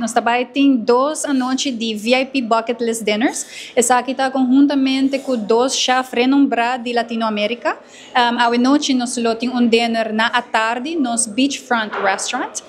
nós trabalhamos 2 noites de VIP Bucket List Dinners. Essa aqui está conjuntamente com 2 chefs renombrados de Latinoamérica. À noite nós temos dinner na tarde nos Beachfront Restaurant.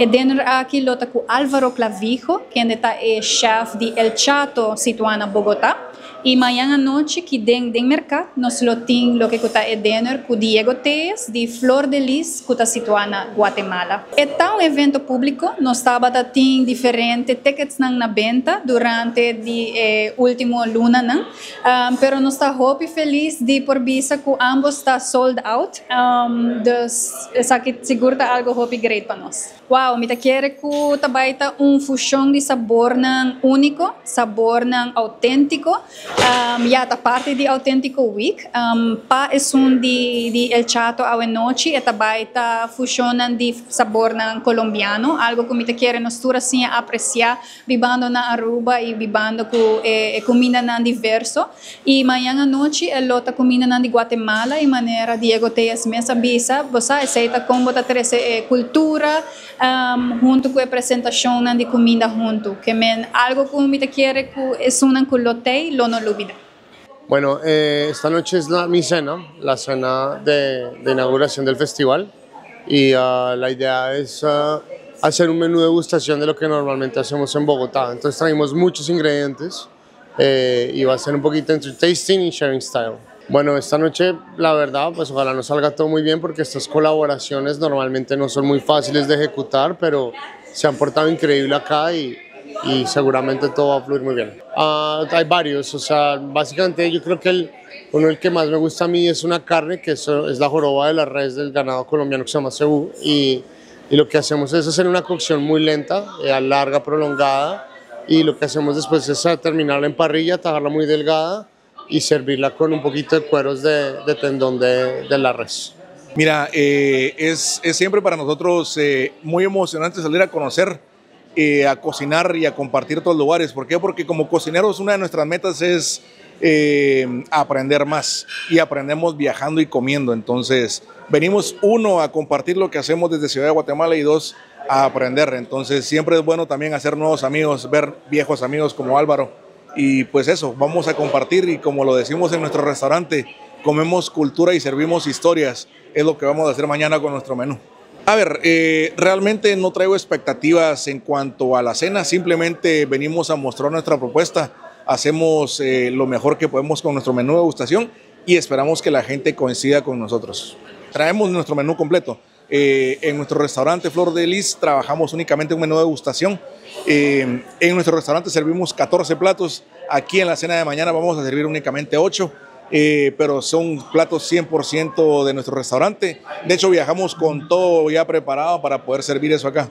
O dinner aqui lota com Álvaro Clavijo, que é chef de El Chato, situado em Bogotá. E amanhã à noite, que tem mercado, nós temos o que é dinner com Diego Tejas, de Flor de Lis, que está situado na Guatemala. É um evento público, nós estamos tendo diferentes tickets na venda durante a última luna, mas nós estamos felizes de por vista que ambos estão sold out. Isso aqui seguro é algo great para nós. Uau, me quero que também fusão de sabor único, sabor autêntico. Tá parte de Autêntico Week. Pa é de El Chato à noite e também está fusionando de sabor colombiano, algo que me quero nós assim apreciar, vivendo na Aruba e vivendo com comida diverso. E amanhã à noite é outra comida de Guatemala e maneira Diego Tejas mesmo avisa, você aceita como cultura junto com a apresentação de comida junto, que algo que me quero que é una culotei, lo no olvida. Bueno, esta noche es mi cena, la cena de inauguración del festival y la idea es hacer un menú de degustación de lo que normalmente hacemos en Bogotá. Entonces traemos muchos ingredientes y va a ser un poquito entre tasting y sharing style. Bueno, esta noche la verdad, pues ojalá nos salga todo muy bien porque estas colaboraciones normalmente no son muy fáciles de ejecutar, pero se han portado increíble acá y seguramente todo va a fluir muy bien. Hay varios, o sea, básicamente yo creo que el que más me gusta a mí es una carne que es la joroba de la res del ganado colombiano que se llama cebú y lo que hacemos es hacer una cocción muy lenta, larga, prolongada y lo que hacemos después es terminarla en parrilla, tajarla muy delgada y servirla con un poquito de cueros de tendón de la res. Mira, es siempre para nosotros muy emocionante salir a conocer, a cocinar y a compartir otros lugares. ¿Por qué? Porque como cocineros una de nuestras metas es aprender más y aprendemos viajando y comiendo. Entonces venimos, 1, a compartir lo que hacemos desde Ciudad de Guatemala y 2, a aprender. Entonces siempre es bueno también hacer nuevos amigos, ver viejos amigos como Álvaro. Y pues eso, vamos a compartir y como lo decimos en nuestro restaurante, comemos cultura y servimos historias. Es lo que vamos a hacer mañana con nuestro menú. A ver, realmente no traigo expectativas en cuanto a la cena, simplemente venimos a mostrar nuestra propuesta, hacemos lo mejor que podemos con nuestro menú de degustación y esperamos que la gente coincida con nosotros. Traemos nuestro menú completo. En nuestro restaurante Flor de Lis trabajamos únicamente un menú de degustación. En nuestro restaurante servimos 14 platos. Aquí en la cena de mañana vamos a servir únicamente 8, pero son platos 100% de nuestro restaurante. De hecho, viajamos con todo ya preparado para poder servir eso acá.